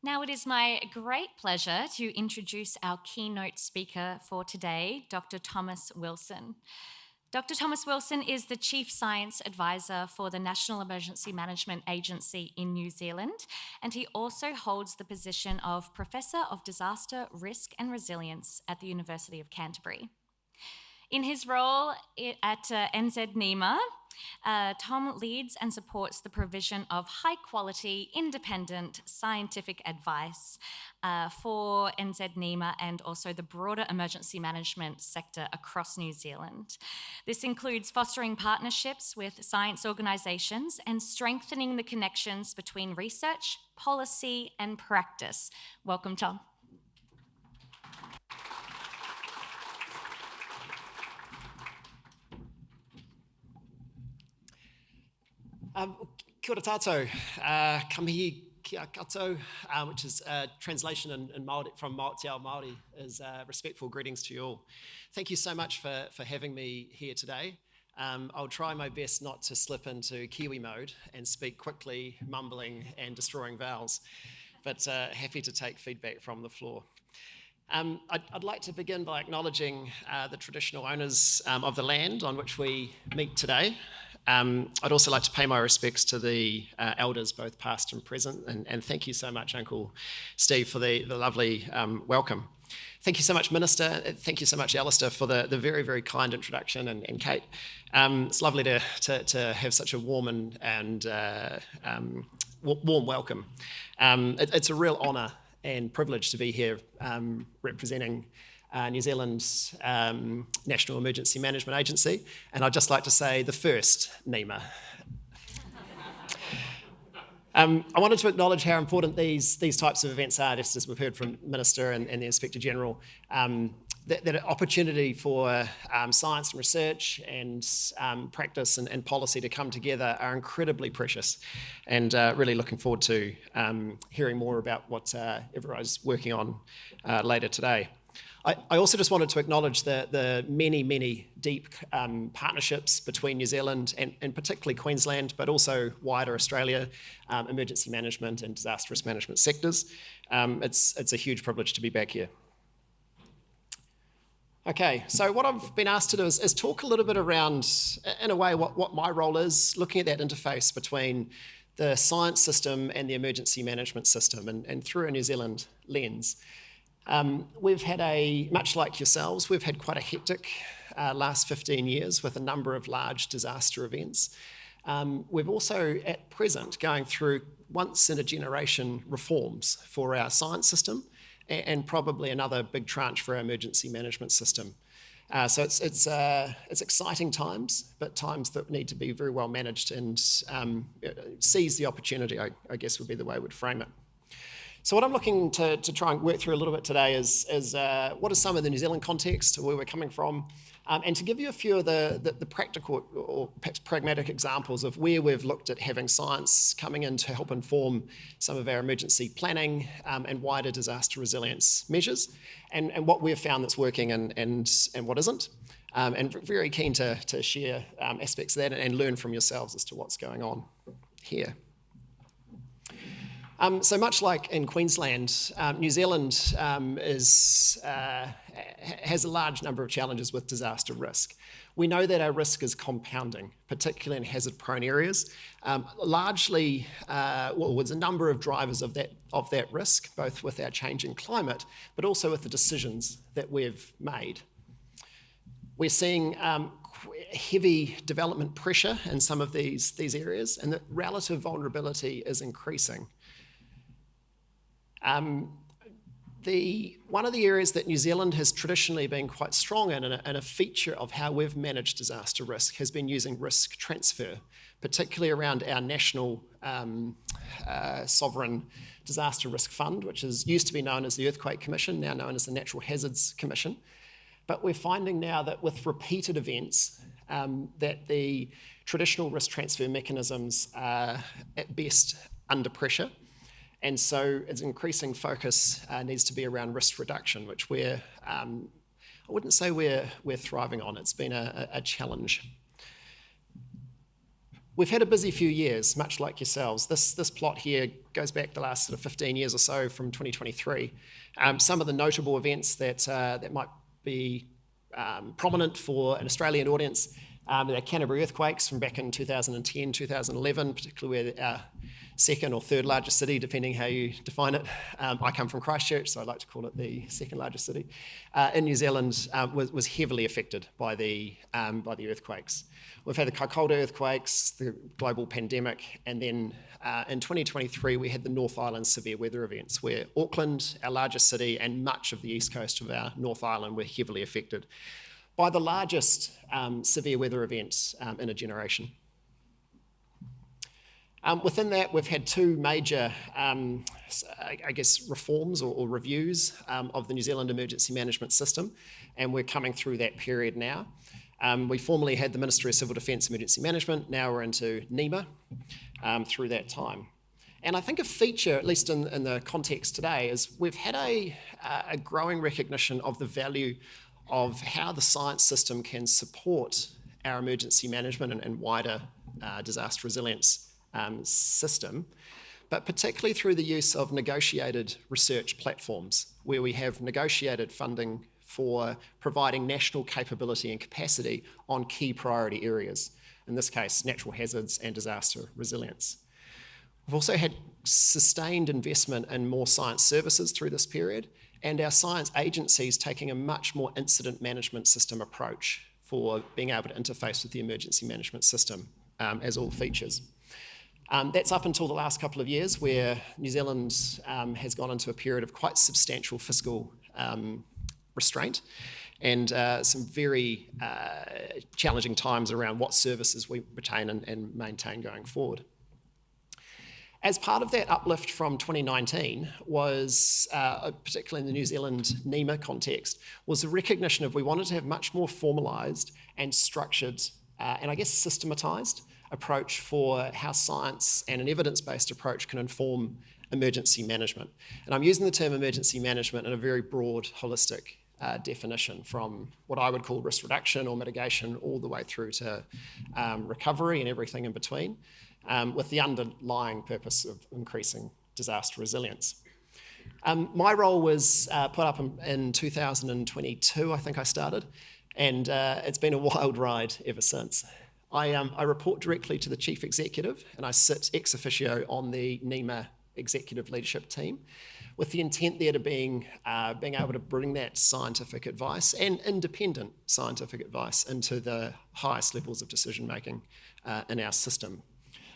Now it is my great pleasure to introduce our keynote speaker for today, Dr. Thomas Wilson. Dr. Thomas Wilson is the Chief Science Advisor for the National Emergency Management Agency in New Zealand, and he also holds the position of Professor of Disaster Risk and Resilience at the University of Canterbury. In his role at NZ NEMA, Tom leads and supports the provision of high-quality, independent scientific advice for NZ NEMA and also the broader emergency management sector across New Zealand. This includes fostering partnerships with science organisations and strengthening the connections between research, policy and practice. Welcome, Tom. Kia ora tātou, kamihi kia koutou, which is a translation in Māori, from Aotearoa Māori, is respectful greetings to you all. Thank you so much for having me here today. I'll try my best not to slip into Kiwi mode and speak quickly, mumbling and destroying vowels, but happy to take feedback from the floor. I'd like to begin by acknowledging the traditional owners of the land on which we meet today. I'd also like to pay my respects to the elders, both past and present, and thank you so much, Uncle Steve, for the lovely welcome. Thank you so much, Minister. Thank you so much, Alistair, for the very, very kind introduction, and Kate. It's lovely to have such a warm and warm welcome. It's a real honour and privilege to be here representing New Zealand's National Emergency Management Agency, and I'd just like to say the first NEMA. I wanted to acknowledge how important these types of events are, just as we've heard from Minister and the Inspector General, that opportunity for science and research and practice and policy to come together are incredibly precious, and really looking forward to hearing more about what everyone's working on later today. I also just wanted to acknowledge the many deep partnerships between New Zealand and particularly Queensland, but also wider Australia, emergency management and disaster risk management sectors. It's a huge privilege to be back here. Okay, so what I've been asked to do is talk a little bit around, in a way, what my role is, looking at that interface between the science system and the emergency management system, and through a New Zealand lens. We've had much like yourselves, we've had quite a hectic last 15 years with a number of large disaster events. We've also, at present, going through once-in-a-generation reforms for our science system and probably another big tranche for our emergency management system. So it's exciting times, but times that need to be very well managed and seize the opportunity, I guess would be the way I would frame it. So what I'm looking to try and work through a little bit today is what is some of the New Zealand context, where we're coming from, and to give you a few of the practical or perhaps pragmatic examples of where we've looked at having science coming in to help inform some of our emergency planning and wider disaster resilience measures, and what we've found that's working and what isn't. And very keen to share aspects of that and learn from yourselves as to what's going on here. So much like in Queensland, New Zealand has a large number of challenges with disaster risk. We know that our risk is compounding, particularly in hazard-prone areas. Largely, there's a number of drivers of that risk, both with our changing climate, but also with the decisions that we've made. We're seeing heavy development pressure in some of these areas, and the relative vulnerability is increasing. One of the areas that New Zealand has traditionally been quite strong in, and a feature of how we've managed disaster risk, has been using risk transfer, particularly around our national sovereign disaster risk fund, which used to be known as the Earthquake Commission, now known as the Natural Hazards Commission. But we're finding now that with repeated events, that the traditional risk transfer mechanisms are at best under pressure. And so its increasing focus needs to be around risk reduction, which I wouldn't say we're thriving on. It's been a challenge. We've had a busy few years, much like yourselves. This plot here goes back the last sort of 15 years or so from 2023. Some of the notable events that might be prominent for an Australian audience, the Canterbury earthquakes from back in 2010, 2011, particularly where our second or third largest city, depending how you define it. I come from Christchurch, so I like to call it the second largest city in New Zealand, was heavily affected by the earthquakes. We've had the Kaikolda earthquakes, the global pandemic, and then in 2023 we had the North Island severe weather events, where Auckland, our largest city, and much of the east coast of our North Island were heavily affected by the largest severe weather events in a generation. Within that, we've had two major, reforms or reviews of the New Zealand emergency management system, and we're coming through that period now. We formerly had the Ministry of Civil Defence Emergency Management. Now we're into NEMA through that time. And I think a feature, at least in the context today, is we've had a growing recognition of the value of how the science system can support our emergency management and wider disaster resilience system, but particularly through the use of negotiated research platforms, where we have negotiated funding for providing national capability and capacity on key priority areas, in this case, natural hazards and disaster resilience. We've also had sustained investment in more science services through this period, and our science agencies taking a much more incident management system approach for being able to interface with the emergency management system as all features. That's up until the last couple of years, where New Zealand has gone into a period of quite substantial fiscal restraint and some very challenging times around what services we retain and maintain going forward. As part of that uplift from 2019 was, particularly in the New Zealand NEMA context, was the recognition of we wanted to have much more formalised and structured and I guess systematised approach for how science and an evidence-based approach can inform emergency management. And I'm using the term emergency management in a very broad, holistic definition, from what I would call risk reduction or mitigation all the way through to recovery and everything in between, with the underlying purpose of increasing disaster resilience. My role was put up in 2022, I think I started, and it's been a wild ride ever since. I report directly to the Chief Executive, and I sit ex-officio on the NEMA executive leadership team, with the intent there to being able to bring that scientific advice and independent scientific advice into the highest levels of decision making in our system.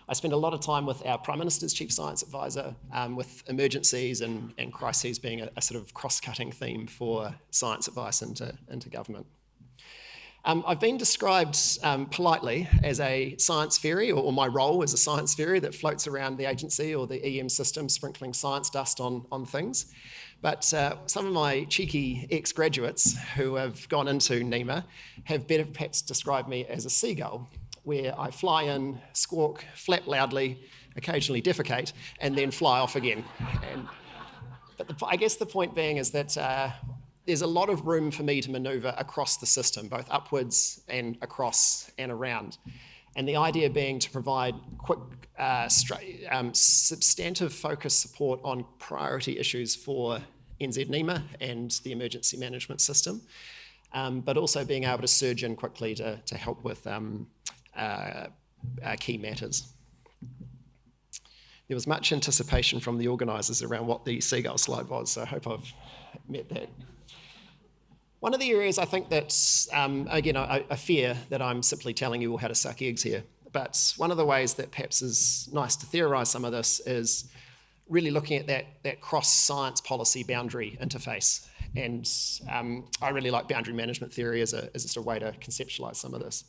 I spend a lot of time with our Prime Minister's Chief Science Advisor, with emergencies and crises being a sort of cross-cutting theme for science advice into government. I've been described politely as a science fairy, or my role as a science fairy that floats around the agency or the EM system sprinkling science dust on things. But some of my cheeky ex-graduates who have gone into NEMA have better perhaps described me as a seagull, where I fly in, squawk, flap loudly, occasionally defecate, and then fly off again. But I guess the point being is that there's a lot of room for me to manoeuvre across the system, both upwards and across and around. And the idea being to provide quick, substantive focused support on priority issues for NZ NEMA and the emergency management system, but also being able to surge in quickly to help with key matters. There was much anticipation from the organisers around what the seagull slide was, so I hope I've met that. One of the areas I think that, again, I fear that I'm simply telling you all how to suck eggs here, but one of the ways that perhaps is nice to theorise some of this is really looking at that cross-science policy boundary interface. And I really like boundary management theory as just a way to conceptualise some of this.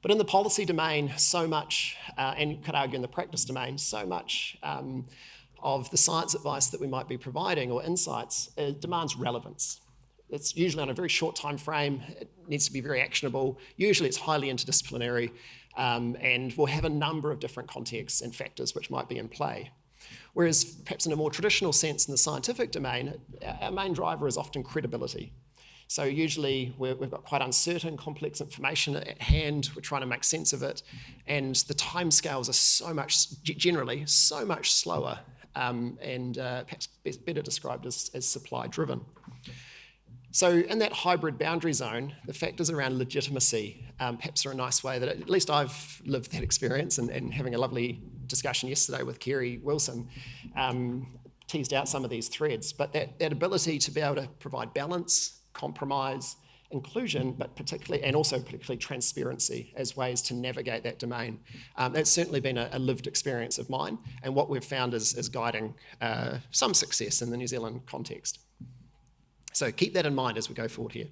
But in the policy domain, so much, and you could argue in the practice domain, so much of the science advice that we might be providing or insights demands relevance. It's usually on a very short time frame. It needs to be very actionable. Usually it's highly interdisciplinary, and will have a number of different contexts and factors which might be in play. Whereas perhaps in a more traditional sense in the scientific domain, our main driver is often credibility. So usually we've got quite uncertain, complex information at hand, we're trying to make sense of it, and the timescales are generally so much slower, and perhaps better described as supply-driven. So in that hybrid boundary zone, the factors around legitimacy perhaps are a nice way that at least I've lived that experience, and having a lovely discussion yesterday with Kerry Wilson, teased out some of these threads. But that ability to be able to provide balance, compromise, inclusion, but particularly transparency as ways to navigate that domain. That's certainly been a lived experience of mine, and what we've found is guiding some success in the New Zealand context. So keep that in mind as we go forward here.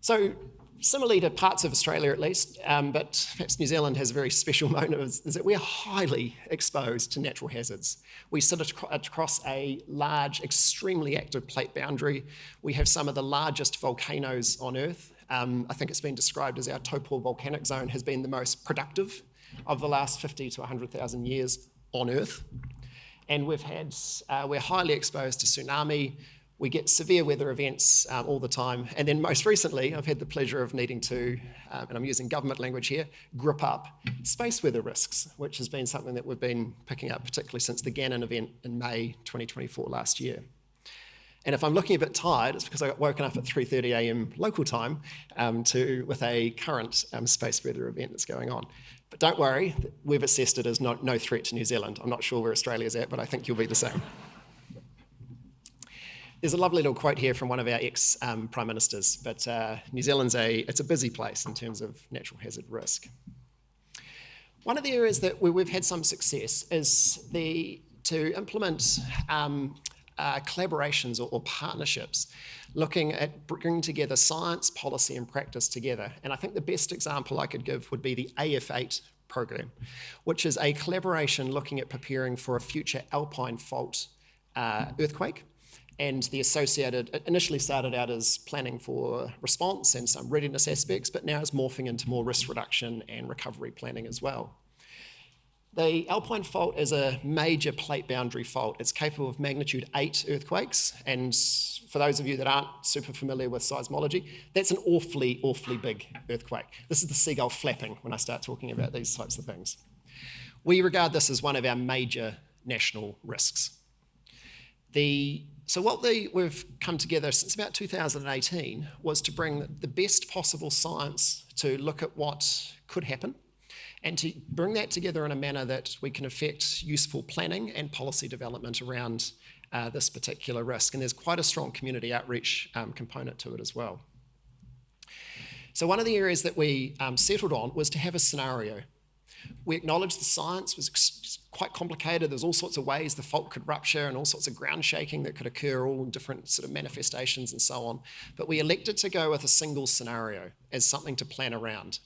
So similarly to parts of Australia at least, but perhaps New Zealand has a very special moment, is that we're highly exposed to natural hazards. We sit across a large, extremely active plate boundary. We have some of the largest volcanoes on Earth. I think it's been described as our Taupo volcanic zone has been the most productive of the last 50 to 100,000 years on Earth. And we're highly exposed to tsunami. We get severe weather events all the time. And then most recently, I've had the pleasure of needing to, and I'm using government language here, grip up space weather risks, which has been something that we've been picking up, particularly since the Gannon event in May 2024 last year. And if I'm looking a bit tired, it's because I got woken up at 3:30 a.m. local time with a current space weather event that's going on. But don't worry, we've assessed it as no threat to New Zealand. I'm not sure where Australia's at, but I think you'll be the same. There's a lovely little quote here from one of our ex-prime ministers, but New Zealand's it's a busy place in terms of natural hazard risk. One of the areas where we've had some success is to implement collaborations or partnerships, looking at bringing together science, policy and practice together. And I think the best example I could give would be the AF8 program, which is a collaboration looking at preparing for a future alpine fault earthquake. And the associated, initially started out as planning for response and some readiness aspects, but now is morphing into more risk reduction and recovery planning as well. The Alpine Fault is a major plate boundary fault. It's capable of magnitude 8 earthquakes. And for those of you that aren't super familiar with seismology, that's an awfully, awfully big earthquake. This is the seagull flapping when I start talking about these types of things. We regard this as one of our major national risks. So what we've come together since about 2018 was to bring the best possible science to look at what could happen and to bring that together in a manner that we can affect useful planning and policy development around this particular risk. And there's quite a strong community outreach component to it as well. So one of the areas that we settled on was to have a scenario. We acknowledged the science was quite complicated. There's all sorts of ways the fault could rupture and all sorts of ground shaking that could occur, all in different sort of manifestations and so on. But we elected to go with a single scenario as something to plan around.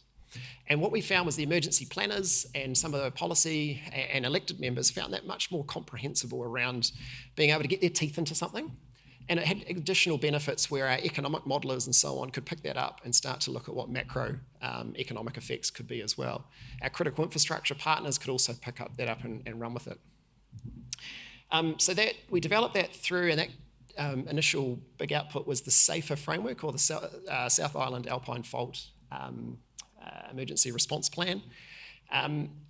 And what we found was the emergency planners and some of the policy and elected members found that much more comprehensible around being able to get their teeth into something. And it had additional benefits where our economic modelers and so on could pick that up and start to look at what macro economic effects could be as well. Our critical infrastructure partners could also pick that up and run with it. So that we developed that through, and that initial big output was the SAFER framework, or the South Island Alpine Fault Emergency Response Plan.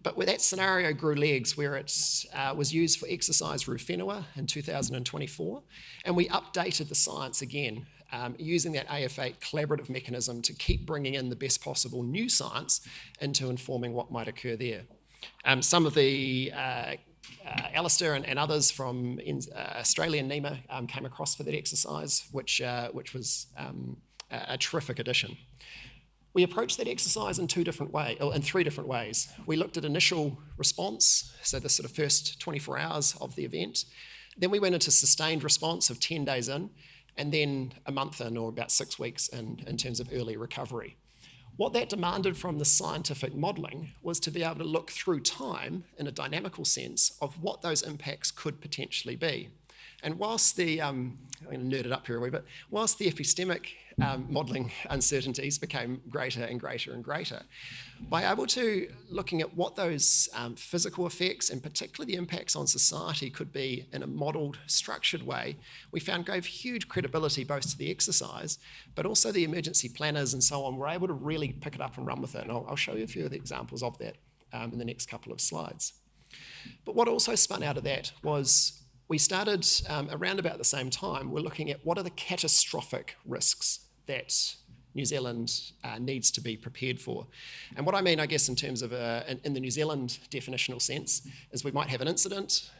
But where that scenario grew legs, where it was used for exercise roof whenua in 2024, and we updated the science again, using that AF8 collaborative mechanism to keep bringing in the best possible new science into informing what might occur there. Some of the Alistair and others from Australian NEMA came across for that exercise, which was a terrific addition. We approached that exercise in three different ways. We looked at initial response, so the sort of first 24 hours of the event. Then we went into sustained response of 10 days in, and then a month in, or about 6 weeks in terms of early recovery. What that demanded from the scientific modelling was to be able to look through time in a dynamical sense of what those impacts could potentially be. And whilst I'm going to nerd it up here a wee bit, whilst the epistemic modelling uncertainties became greater and greater and greater, by able to looking at what those physical effects and particularly the impacts on society could be in a modelled, structured way, we found gave huge credibility both to the exercise, but also the emergency planners and so on were able to really pick it up and run with it. And I'll show you a few of the examples of that in the next couple of slides. But what also spun out of that was we started around about the same time, we're looking at what are the catastrophic risks that New Zealand needs to be prepared for. And what I mean, I guess, in terms of in the New Zealand definitional sense, is we might have an incident,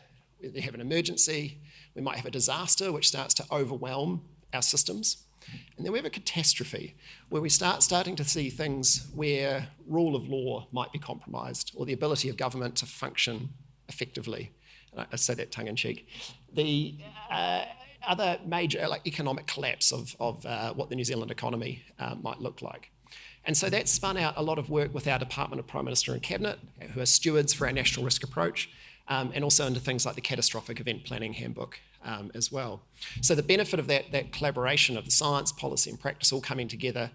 we have an emergency, we might have a disaster which starts to overwhelm our systems. And then we have a catastrophe where we starting to see things where rule of law might be compromised or the ability of government to function effectively. And I say that tongue in cheek. The other major economic collapse of what the New Zealand economy might look like. And so that spun out a lot of work with our Department of Prime Minister and Cabinet, who are stewards for our national risk approach, and also into things like the Catastrophic Event Planning Handbook as well. So the benefit of that collaboration of the science, policy and practice all coming together,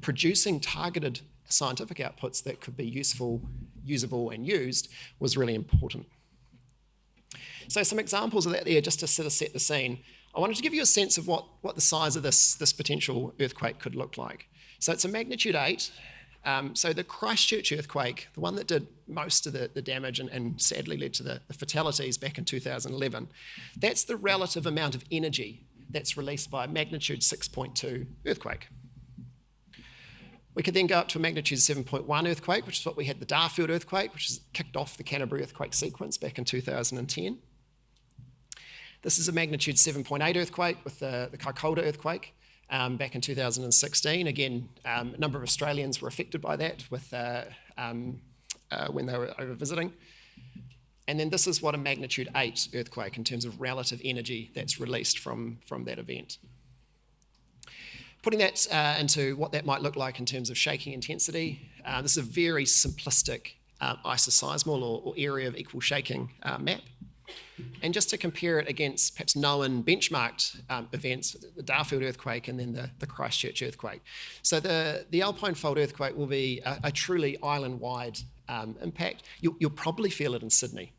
producing targeted scientific outputs that could be useful, usable and used was really important. So some examples of that there, just to sort of set the scene. I wanted to give you a sense of what the size of this potential earthquake could look like. So it's a magnitude 8. So the Christchurch earthquake, the one that did most of the damage and sadly led to the fatalities back in 2011, that's the relative amount of energy that's released by a magnitude 6.2 earthquake. We could then go up to a magnitude 7.1 earthquake, which is what we had the Darfield earthquake, which kicked off the Canterbury earthquake sequence back in 2010. This is a magnitude 7.8 earthquake with the Kaikoura earthquake back in 2016. Again, a number of Australians were affected by that with, when they were over visiting. And then this is what a magnitude 8 earthquake in terms of relative energy that's released from that event. Putting that into what that might look like in terms of shaking intensity, this is a very simplistic isoseismal or area of equal shaking map. And just to compare it against perhaps known benchmarked events, the Darfield earthquake and then the Christchurch earthquake. So the Alpine Fold earthquake will be a truly island-wide impact. You'll probably feel it in Sydney.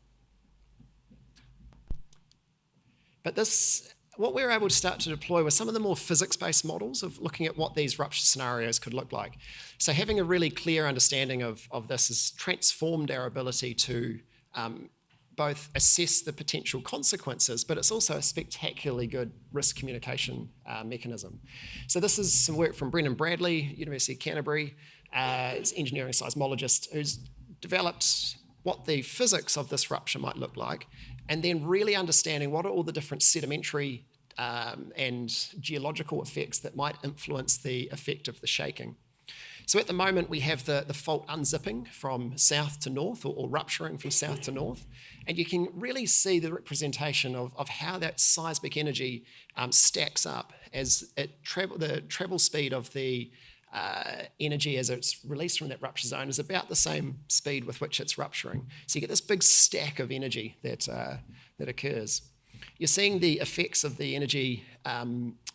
But what we were able to start to deploy were some of the more physics-based models of looking at what these rupture scenarios could look like. So having a really clear understanding of this has transformed our ability to both assess the potential consequences, but it's also a spectacularly good risk communication mechanism. So this is some work from Brendan Bradley, University of Canterbury, he's an engineering seismologist who's developed what the physics of this rupture might look like, and then really understanding what are all the different sedimentary and geological effects that might influence the effect of the shaking. So at the moment, we have the fault unzipping from south to north or rupturing from south to north. And you can really see the representation of how that seismic energy stacks up as the travel speed of the energy as it's released from that rupture zone is about the same speed with which it's rupturing. So you get this big stack of energy that occurs. You're seeing the effects of the energy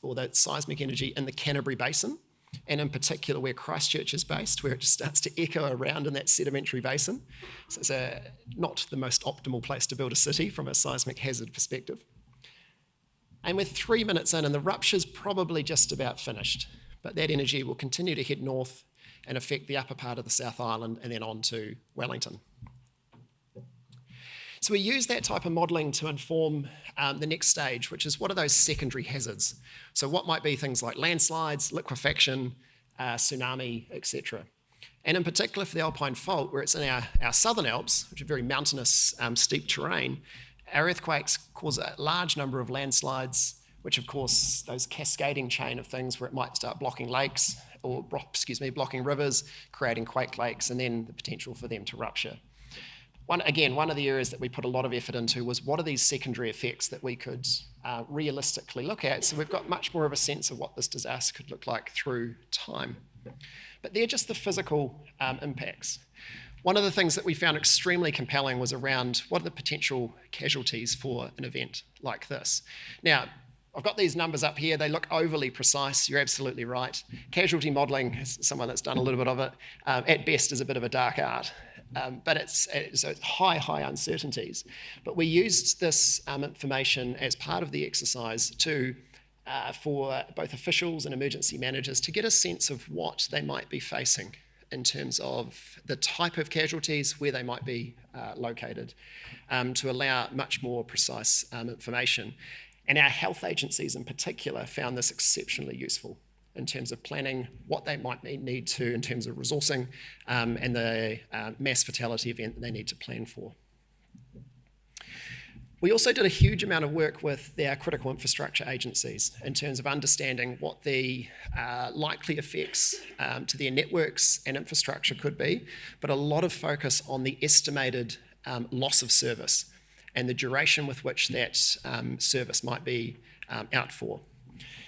or the seismic energy in the Canterbury Basin, and in particular where Christchurch is based, where it just starts to echo around in that sedimentary basin. So it's not the most optimal place to build a city from a seismic hazard perspective. And we're 3 minutes in and the rupture's probably just about finished, but that energy will continue to head north and affect the upper part of the South Island and then on to Wellington. So we use that type of modelling to inform the next stage, which is what are those secondary hazards? So what might be things like landslides, liquefaction, tsunami, etc. And in particular for the Alpine Fault, where it's in our southern Alps, which are very mountainous, steep terrain, our earthquakes cause a large number of landslides, which of course, those cascading chain of things where it might start blocking lakes or, blocking rivers, creating quake lakes, and then the potential for them to rupture. One of the areas that we put a lot of effort into was what are these secondary effects that we could realistically look at, so we've got much more of a sense of what this disaster could look like through time. But they're just the physical impacts. One of the things that we found extremely compelling was around what are the potential casualties for an event like this. Now, I've got these numbers up here. They look overly precise. You're absolutely right. Casualty modelling, as someone that's done a little bit of it, at best is a bit of a dark art. But it's high uncertainties. But we used this information as part of the exercise for both officials and emergency managers to get a sense of what they might be facing in terms of the type of casualties, where they might be located, to allow much more precise information. And our health agencies in particular found this exceptionally useful in terms of planning what they might need to in terms of resourcing and the mass fatality event that they need to plan for. We also did a huge amount of work with our critical infrastructure agencies in terms of understanding what the likely effects to their networks and infrastructure could be, but a lot of focus on the estimated loss of service and the duration with which that service might be out for.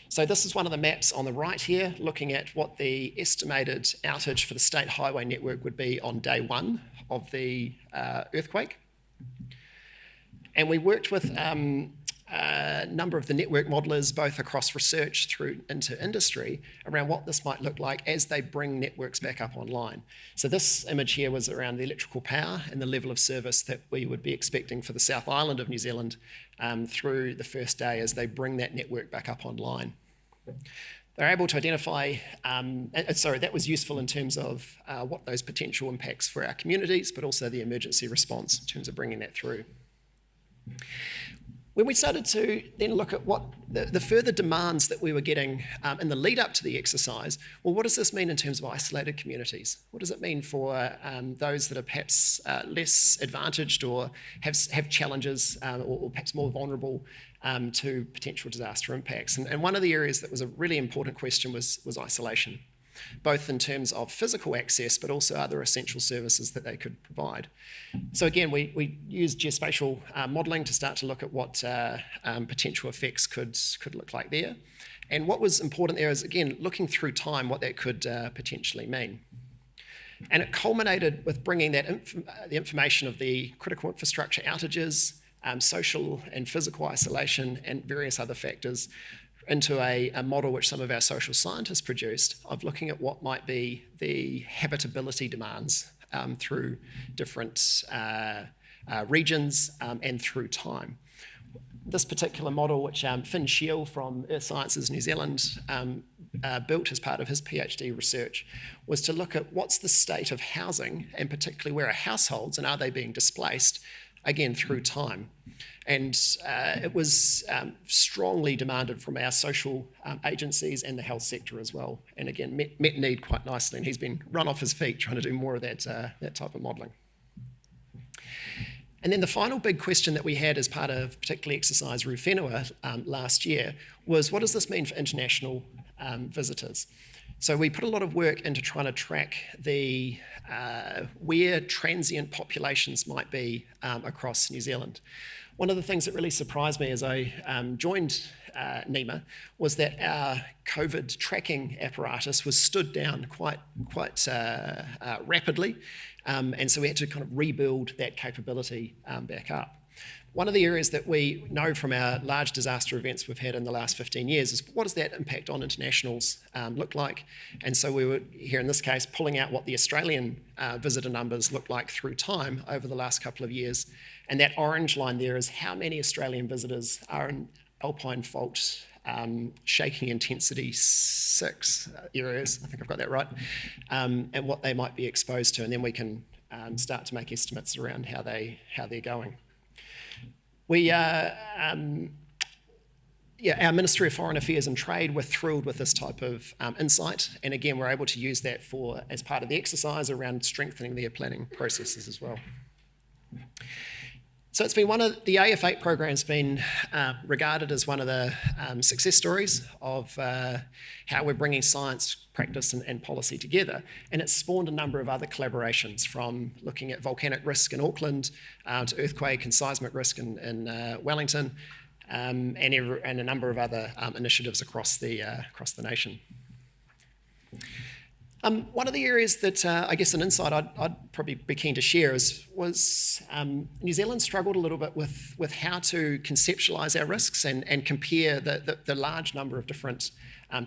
So this is one of the maps on the right here, looking at what the estimated outage for the state highway network would be on day one of the earthquake. And we worked with a number of the network modelers, both across research through into industry, around what this might look like as they bring networks back up online. So this image here was around the electrical power and the level of service that we would be expecting for the South Island of New Zealand through the first day as they bring that network back up online. They're able to identify, that was useful in terms of what those potential impacts for our communities, but also the emergency response in terms of bringing that through. When we started to then look at what the further demands that we were getting in the lead up to the exercise, well, what does this mean in terms of isolated communities? What does it mean for those that are perhaps less advantaged or have challenges or perhaps more vulnerable to potential disaster impacts? And one of the areas that was a really important question was isolation, both in terms of physical access, but also other essential services that they could provide. So again, we used geospatial modelling to start to look at what potential effects could look like there. And what was important there is, again, looking through time, what that could potentially mean. And it culminated with bringing that the information of the critical infrastructure outages, social and physical isolation, and various other factors into a model which some of our social scientists produced of looking at what might be the habitability demands through different regions and through time. This particular model, which Finn Shiel from Earth Sciences New Zealand built as part of his PhD research, was to look at what's the state of housing, and particularly where are households and are they being displaced, again, through time. And it was strongly demanded from our social agencies and the health sector as well. And again, met need quite nicely. And he's been run off his feet trying to do more of that type of modelling. And then the final big question that we had as part of particularly exercise Rūwhenua last year was, what does this mean for international visitors? So we put a lot of work into trying to track the where transient populations might be across New Zealand. One of the things that really surprised me as I joined NEMA was that our COVID tracking apparatus was stood down quite rapidly, and so we had to kind of rebuild that capability back up. One of the areas that we know from our large disaster events we've had in the last 15 years is, what does that impact on internationals look like? And so we were, here in this case, pulling out what the Australian visitor numbers look like through time over the last couple of years. And that orange line there is how many Australian visitors are in alpine fault shaking intensity 6 areas, I think I've got that right, and what they might be exposed to. And then we can start to make estimates around how they're going. Our Ministry of Foreign Affairs and Trade were thrilled with this type of insight, and again, we're able to use that as part of the exercise around strengthening their planning processes as well. So it's been the AF8 program's been regarded as one of the success stories of how we're bringing science, practice and policy together, and it's spawned a number of other collaborations, from looking at volcanic risk in Auckland to earthquake and seismic risk in Wellington, and a number of other initiatives across the nation. One of the areas that I guess an insight I'd probably be keen to share was New Zealand struggled a little bit with how to conceptualise our risks and compare the large number of different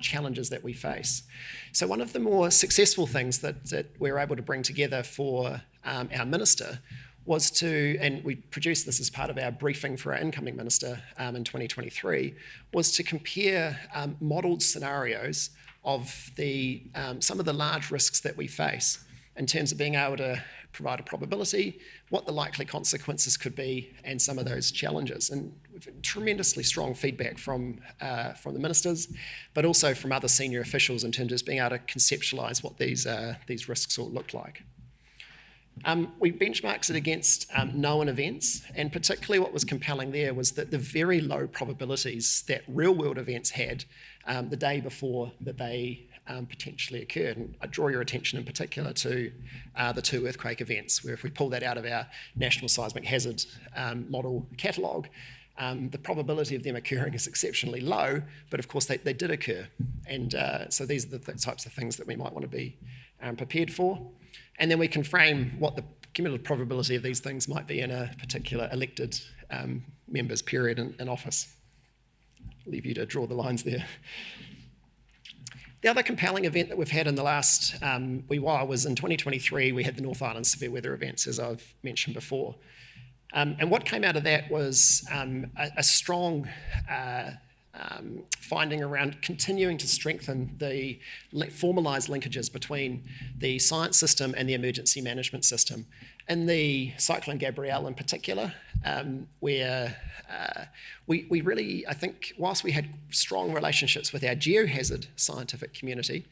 challenges that we face. So one of the more successful things that we were able to bring together for our minister was to, and we produced this as part of our briefing for our incoming minister in 2023, was to compare modelled scenarios of some of the large risks that we face in terms of being able to provide a probability, what the likely consequences could be, and some of those challenges. And we've had tremendously strong feedback from the ministers, but also from other senior officials in terms of being able to conceptualise what these risks all look like. We benchmarked it against known events, and particularly what was compelling there was that the very low probabilities that real-world events had the day before that they potentially occurred. And I draw your attention in particular to the 2 earthquake events, where if we pull that out of our National Seismic Hazard Model catalogue, the probability of them occurring is exceptionally low, but of course they did occur. And so these are the types of things that we might want to be prepared for. And then we can frame what the cumulative probability of these things might be in a particular elected member's period in office. I'll leave you to draw the lines there. The other compelling event that we've had in the last wee while was in 2023, we had the North Island severe weather events, as I've mentioned before. And what came out of that was a strong finding around continuing to strengthen the formalised linkages between the science system and the emergency management system. In the Cyclone Gabrielle in particular, where we really, I think, whilst we had strong relationships with our geohazard scientific community,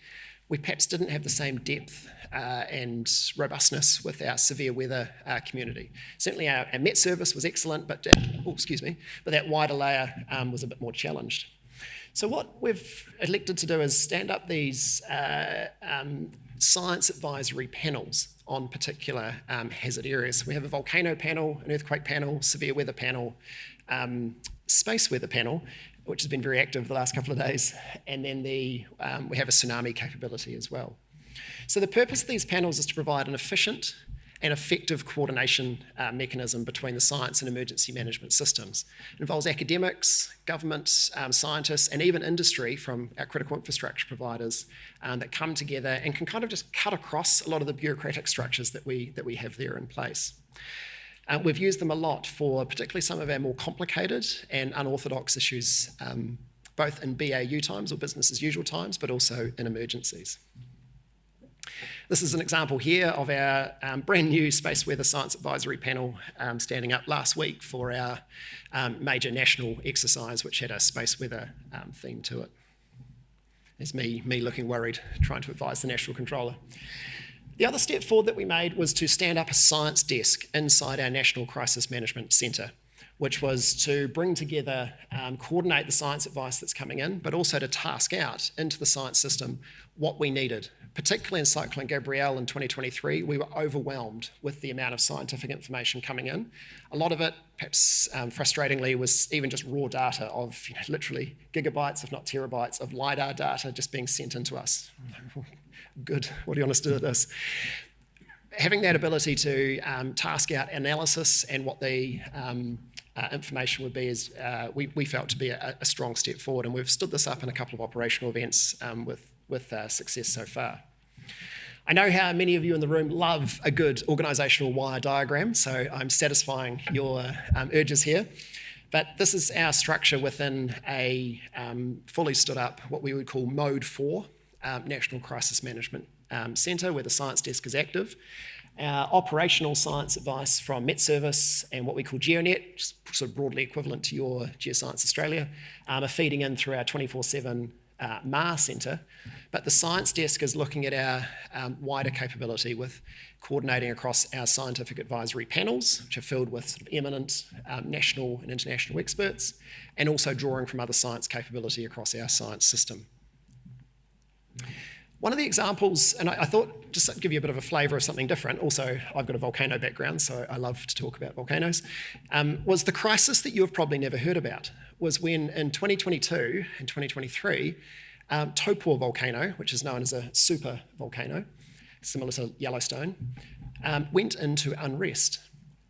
we perhaps didn't have the same depth and robustness with our severe weather community. Certainly our Met service was excellent, but that wider layer was a bit more challenged. So what we've elected to do is stand up these science advisory panels on particular hazard areas. So we have a volcano panel, an earthquake panel, severe weather panel, space weather panel, which has been very active the last couple of days, and then we have a tsunami capability as well. So the purpose of these panels is to provide an efficient and effective coordination mechanism between the science and emergency management systems. It involves academics, government, scientists, and even industry from our critical infrastructure providers that come together and can kind of just cut across a lot of the bureaucratic structures that we have there in place. We've used them a lot for particularly some of our more complicated and unorthodox issues, both in BAU times or business as usual times, but also in emergencies. This is an example here of our brand new Space Weather Science Advisory Panel standing up last week for our major national exercise, which had a space weather theme to it. There's me looking worried, trying to advise the National Controller. The other step forward that we made was to stand up a science desk inside our National Crisis Management Centre, which was to bring together, coordinate the science advice that's coming in, but also to task out into the science system what we needed. Particularly in Cyclone Gabrielle in 2023, we were overwhelmed with the amount of scientific information coming in. A lot of it, perhaps frustratingly, was even just raw data of literally gigabytes, if not terabytes, of LiDAR data just being sent into us. Good, what do you want us to do with this? Having that ability to task out analysis and what the information would be is we felt to be a strong step forward, and we've stood this up in a couple of operational events with success so far. I know how many of you in the room love a good organisational wire diagram, so I'm satisfying your urges here. But this is our structure within a fully stood up, what we would call Mode 4, National Crisis Management Centre, where the science desk is active. Our operational science advice from Met Service and what we call GeoNet, sort of broadly equivalent to your Geoscience Australia, are feeding in through our 24/7 MAR Centre. But the science desk is looking at our wider capability with coordinating across our scientific advisory panels, which are filled with sort of eminent national and international experts, and also drawing from other science capability across our science system. One of the examples, and I thought just to give you a bit of a flavour of something different, also I've got a volcano background, so I love to talk about volcanoes, was the crisis that you have probably never heard about, was when in 2022 and 2023, Taupo volcano, which is known as a super volcano, similar to Yellowstone, went into unrest.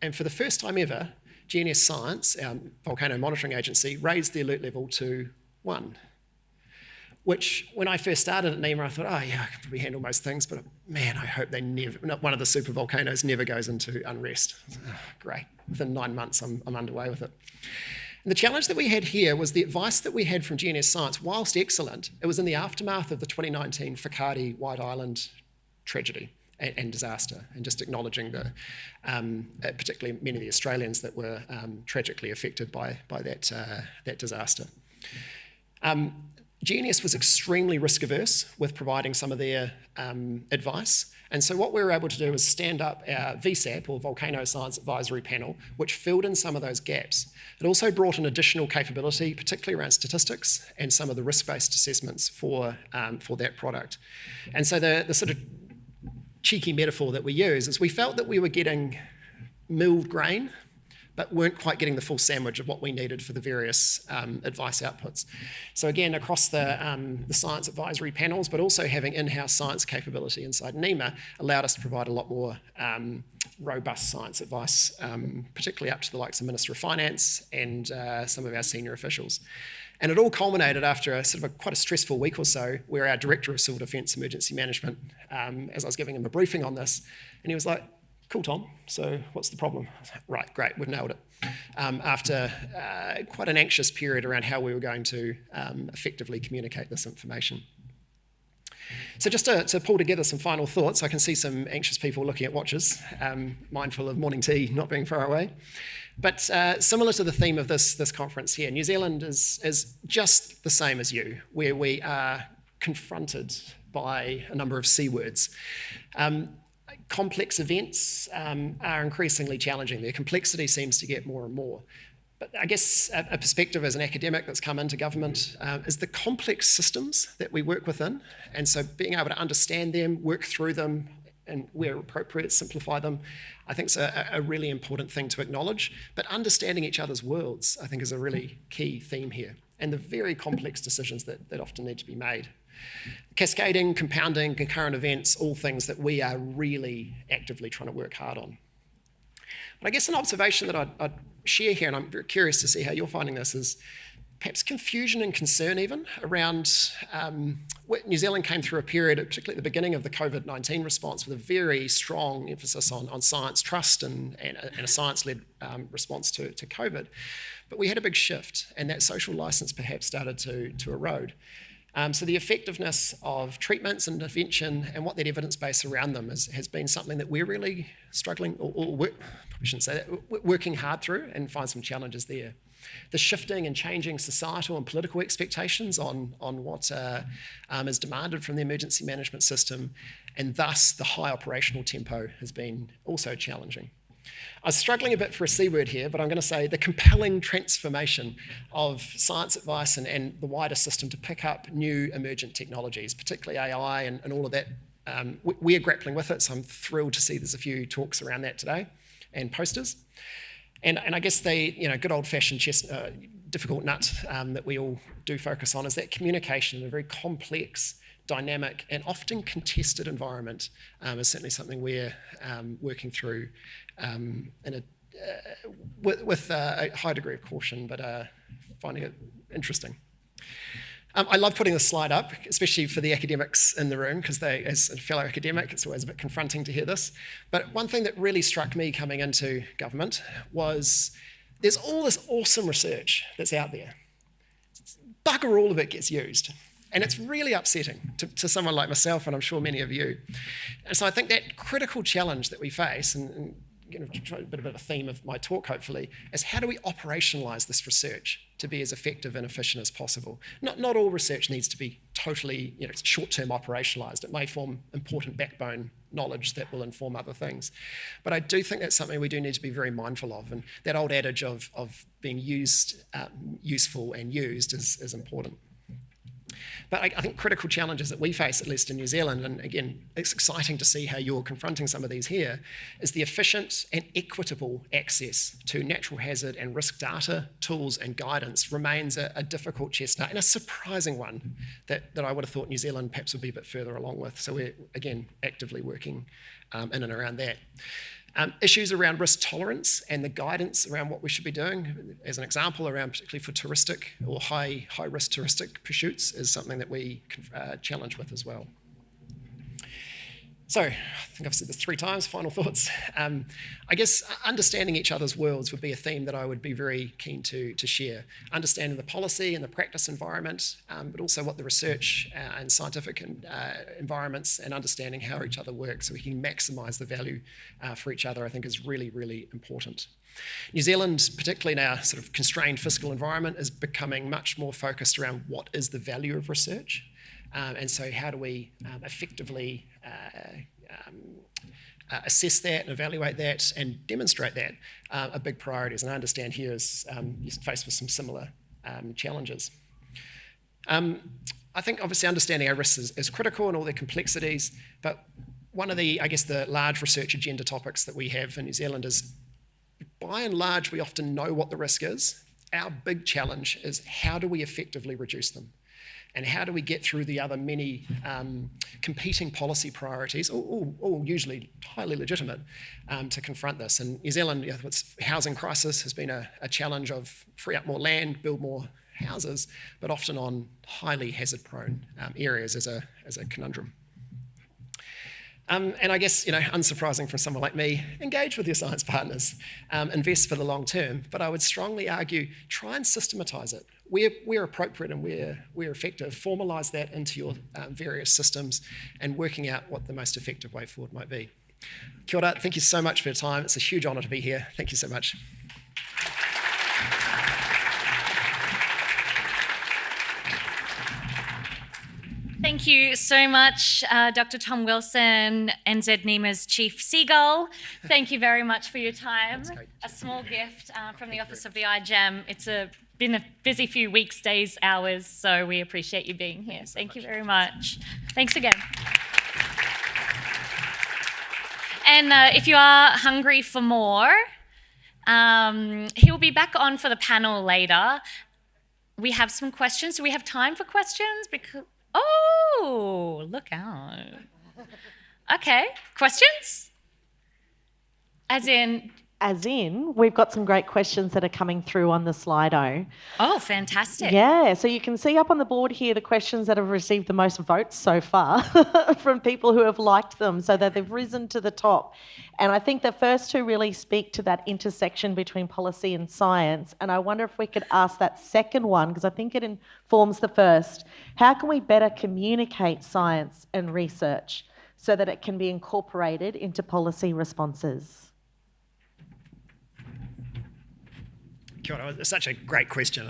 And for the first time ever, GNS Science, our volcano monitoring agency, raised the alert level to 1. Which, when I first started at NEMA, I thought, oh yeah, I can probably handle most things, but man, I hope one of the super volcanoes never goes into unrest. Oh, great. Within 9 months, I'm underway with it. And the challenge that we had here was the advice that we had from GNS Science, whilst excellent, it was in the aftermath of the 2019 Whakaari White Island tragedy and disaster, and just acknowledging particularly many of the Australians that were tragically affected by that disaster. GNS was extremely risk averse with providing some of their advice. And so what we were able to do was stand up our VSAP, or Volcano Science Advisory Panel, which filled in some of those gaps. It also brought in additional capability, particularly around statistics and some of the risk-based assessments for that product. And so the sort of cheeky metaphor that we use is we felt that we were getting milled grain, but weren't quite getting the full sandwich of what we needed for the various advice outputs. So again, across the science advisory panels, but also having in-house science capability inside NEMA allowed us to provide a lot more robust science advice, particularly up to the likes of Minister of Finance and some of our senior officials. And it all culminated after quite a stressful week or so, where our Director of Civil Defence Emergency Management, as I was giving him a briefing on this, and he was like, cool, Tom, so what's the problem? I was like, right, great, we've nailed it. After quite an anxious period around how we were going to effectively communicate this information. So just to pull together some final thoughts, I can see some anxious people looking at watches, mindful of morning tea not being far away. But similar to the theme of this conference here, New Zealand is just the same as you, where we are confronted by a number of C words. Complex events are increasingly challenging. Their complexity seems to get more and more. But I guess a perspective as an academic that's come into government is the complex systems that we work within. And so being able to understand them, work through them, and where appropriate, simplify them, I think is a really important thing to acknowledge. But understanding each other's worlds, I think, is a really key theme here. And the very complex decisions that often need to be made. Cascading, compounding, concurrent events, all things that we are really actively trying to work hard on. But I guess an observation that I'd share here, and I'm very curious to see how you're finding this, is perhaps confusion and concern even around New Zealand came through a period, particularly at the beginning of the COVID-19 response, with a very strong emphasis on science trust and a science-led response to COVID. But we had a big shift, and that social license perhaps started to erode. So the effectiveness of treatments and intervention and what that evidence base around them has been something that we're really struggling, probably shouldn't say that, working hard through and find some challenges there. The shifting and changing societal and political expectations on what is demanded from the emergency management system, and thus the high operational tempo has been also challenging. I was struggling a bit for a C word here, but I'm going to say the compelling transformation of science advice and the wider system to pick up new emergent technologies, particularly AI and all of that. We are grappling with it, so I'm thrilled to see there's a few talks around that today and posters. And I guess the good old-fashioned difficult nut that we all do focus on is that communication in a very complex, dynamic, and often contested environment is certainly something we're working through with a high degree of caution, but finding it interesting. I love putting this slide up, especially for the academics in the room, because as a fellow academic, it's always a bit confronting to hear this. But one thing that really struck me coming into government was there's all this awesome research that's out there. Bugger all of it gets used. And it's really upsetting to someone like myself, and I'm sure many of you. And so I think that critical challenge that we face, and a bit of a theme of my talk, hopefully, is how do we operationalise this research to be as effective and efficient as possible? Not all research needs to be totally short-term operationalised. It may form important backbone knowledge that will inform other things. But I do think that's something we do need to be very mindful of, and that old adage of being useful and used is important. But I think critical challenges that we face, at least in New Zealand, and again, it's exciting to see how you're confronting some of these here, is the efficient and equitable access to natural hazard and risk data, tools and guidance remains a difficult chestnut, and a surprising one that I would have thought New Zealand perhaps would be a bit further along with. So we're, again, actively working in and around that. Issues around risk tolerance and the guidance around what we should be doing, as an example, around particularly for touristic or high risk touristic pursuits, is something that we challenge with as well. So I think I've said this 3 times, final thoughts. I guess understanding each other's worlds would be a theme that I would be very keen to share. Understanding the policy and the practice environment, but also what the research and scientific environments, and understanding how each other works so we can maximise the value for each other, I think is really, really important. New Zealand, particularly in our sort of constrained fiscal environment, is becoming much more focused around what is the value of research. And so how do we effectively assess that and evaluate that and demonstrate that are big priorities. And I understand here is you're faced with some similar challenges. I think obviously understanding our risks is critical and all their complexities, but one of the, I guess, the large research agenda topics that we have in New Zealand is, by and large, we often know what the risk is. Our big challenge is how do we effectively reduce them? And how do we get through the other many competing policy priorities, all usually highly legitimate, to confront this? And New Zealand, its housing crisis has been a challenge of free up more land, build more houses, but often on highly hazard-prone areas as a conundrum. And I guess, unsurprising from someone like me, engage with your science partners, invest for the long term, but I would strongly argue, try and systematise it. Where appropriate and where effective, formalise that into your various systems and working out what the most effective way forward might be. Kia ora, thank you so much for your time. It's a huge honour to be here. Thank you so much. Thank you so much, Dr. Tom Wilson, NZ NEMA's Chief Seagull. Thank you very much for your time. A small gift from the Office of the IGEM. It's been a busy few weeks, days, hours, so we appreciate you being here. Thank you very much. Thanks again. And if you are hungry for more, he'll be back on for the panel later. We have some questions. Do we have time for questions? Oh, look out. Okay, questions? As in, we've got some great questions that are coming through on the Slido. Oh, fantastic. Yeah, so you can see up on the board here the questions that have received the most votes so far from people who have liked them, so that they've risen to the top. And I think the first 2 really speak to that intersection between policy and science. And I wonder if we could ask that second one, because I think it informs the first. How can we better communicate science and research so that it can be incorporated into policy responses? Kia ora. It's such a great question.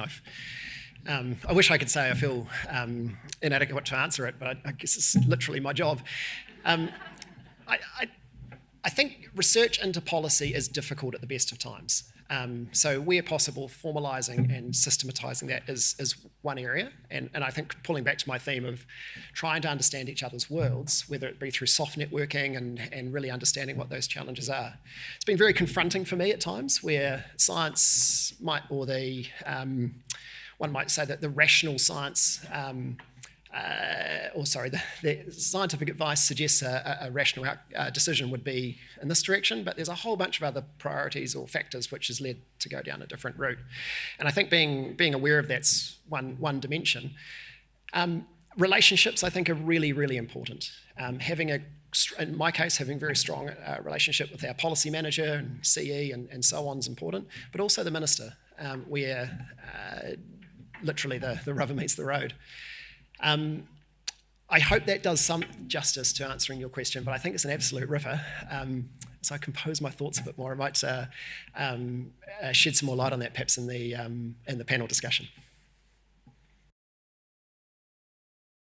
I wish I could say I feel inadequate to answer it, but I guess it's literally my job. I think research into policy is difficult at the best of times. So where possible, formalising and systematising that is one area. And I think pulling back to my theme of trying to understand each other's worlds, whether it be through soft networking and really understanding what those challenges are. It's been very confronting for me at times, where science might, or one might say that the rational science, the scientific advice suggests a rational decision would be in this direction, but there's a whole bunch of other priorities or factors which has led to go down a different route. And I think being aware of that's one dimension. Relationships, I think, are really, really important. In my case, having a very strong relationship with our policy manager and CE and so on is important, but also the minister, where literally the rubber meets the road. I hope that does some justice to answering your question, but I think it's an absolute ripper. So I compose my thoughts a bit more. I might shed some more light on that perhaps in the panel discussion.